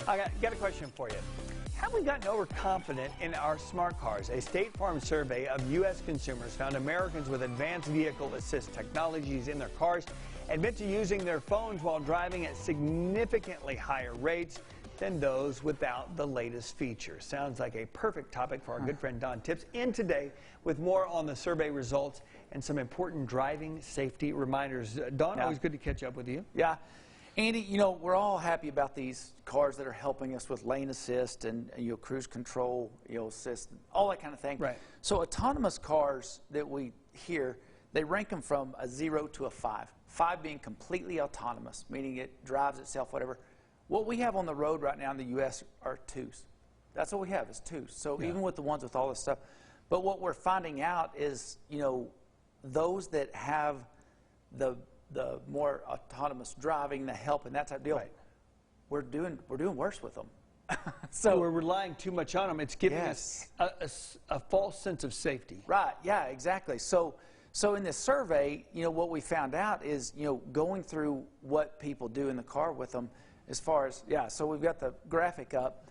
I got a question for you. Have we gotten overconfident in our smart cars? A State Farm survey of U.S. consumers found Americans with advanced vehicle assist technologies in their cars admit to using their phones while driving at significantly higher rates than those without the latest features. Sounds like a perfect topic for our good friend Don Tipps in today with more on the survey results and some important driving safety reminders. Don, always good to catch up with you. Yeah. Andy, you know, we're all happy about these cars that are helping us with lane assist and cruise control, assist, all that kind of thing. Right. So autonomous cars that we hear, they rank them from a 0 to a 5. 5 being completely autonomous, meaning it drives itself, whatever. What we have on the road right now in the U.S. are 2s. That's what we have is 2s. So even with the ones with all this stuff. But what we're finding out is, those that have the more autonomous driving, the help, and that type of deal, we're doing worse with them. So we're relying too much on them. It's giving us a false sense of safety. Right. Yeah. Exactly. So in this survey, what we found out is, going through what people do in the car with them, as far as So we've got the graphic up.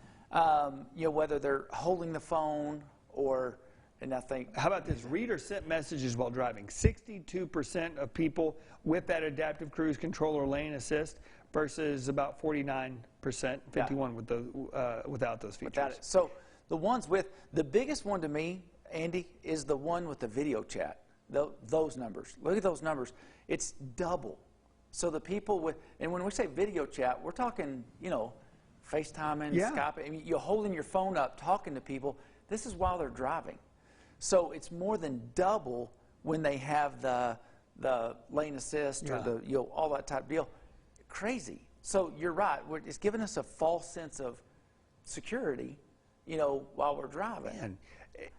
Whether they're holding the phone or. And I think, how about this? Read or sent messages while driving. 62% of people with that adaptive cruise control or lane assist versus about 49%, 51% with the, without those features. Without it. So the ones with, the biggest one to me, Andy, is the one with the video chat. Those numbers. Look at those numbers. It's double. So the people with, and when we say video chat, we're talking, FaceTiming, Skype. I mean, you're holding your phone up, talking to people. This is while they're driving. So it's more than double when they have the lane assist or the all that type of deal. Crazy. So you're right. It's giving us a false sense of security, while we're driving. Man,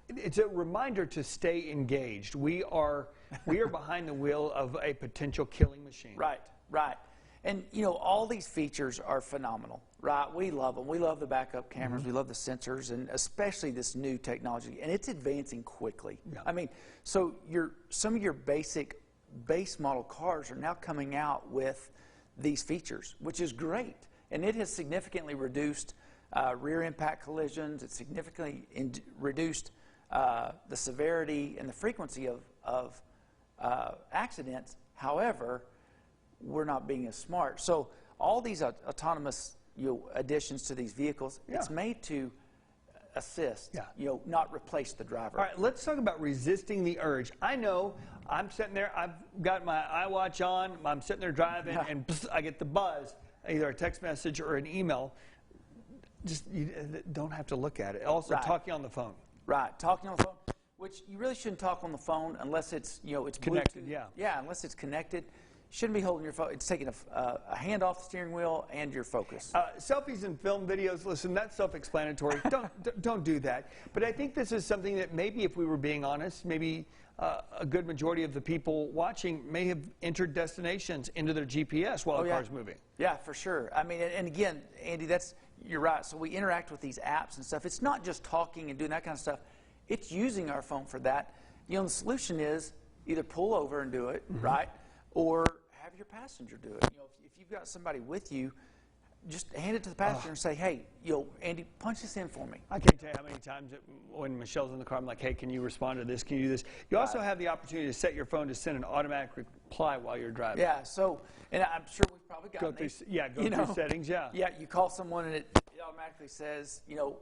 it's a reminder to stay engaged. We are behind the wheel of a potential killing machine. Right. Right. And, all these features are phenomenal, right? We love them. We love the backup cameras. We love the sensors, and especially this new technology. And it's advancing quickly. Yeah. I mean, so some of your basic base model cars are now coming out with these features, which is great. And it has significantly reduced rear impact collisions. It's significantly reduced the severity and the frequency of accidents. However, we're not being as smart. So all these autonomous additions to these vehicles, it's made to assist, not replace the driver. All right, let's talk about resisting the urge. I know I'm sitting there, I've got my iWatch on, I'm sitting there driving, and I get the buzz, either a text message or an email. Just you don't have to look at it. Also, talking on the phone. Right, talking on the phone, which you really shouldn't talk on the phone unless it's, it's connected. Bluetooth. Yeah, unless it's connected. Shouldn't be holding your phone. It's taking a hand off the steering wheel and your focus. Selfies and film videos, listen, that's self-explanatory. Don't do that. But I think this is something that maybe, if we were being honest, maybe a good majority of the people watching may have entered destinations into their GPS while the car's moving. Yeah, for sure. I mean, and again, Andy, you're right. So we interact with these apps and stuff. It's not just talking and doing that kind of stuff. It's using our phone for that. The solution is either pull over and do it, right? Or have your passenger do it. If you've got somebody with you, just hand it to the passenger and say, hey, Andy, punch this in for me. I can't tell you how many times when Michelle's in the car, I'm like, hey, can you respond to this? Can you do this? You also have the opportunity to set your phone to send an automatic reply while you're driving. Yeah, so, and I'm sure we've probably got go through settings, Yeah, you call someone and it automatically says,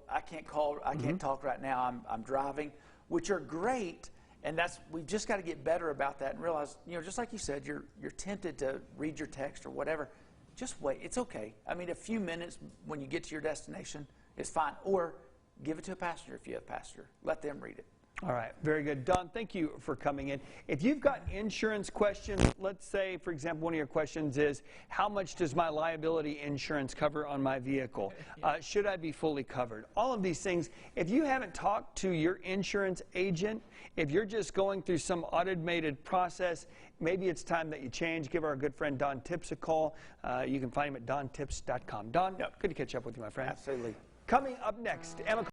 I can't call, I can't talk right now, I'm driving, which are great. And we've just got to get better about that and realize, just like you said, you're tempted to read your text or whatever. Just wait. It's okay. I mean, a few minutes when you get to your destination is fine. Or give it to a passenger if you have a passenger. Let them read it. All right. Very good. Don, thank you for coming in. If you've got insurance questions, let's say, for example, one of your questions is, how much does my liability insurance cover on my vehicle? Should I be fully covered? All of these things, if you haven't talked to your insurance agent, if you're just going through some automated process, maybe it's time that you change. Give our good friend Don Tipps a call. You can find him at dontipps.com. Don, good to catch up with you, my friend. Absolutely. Coming up next, Emma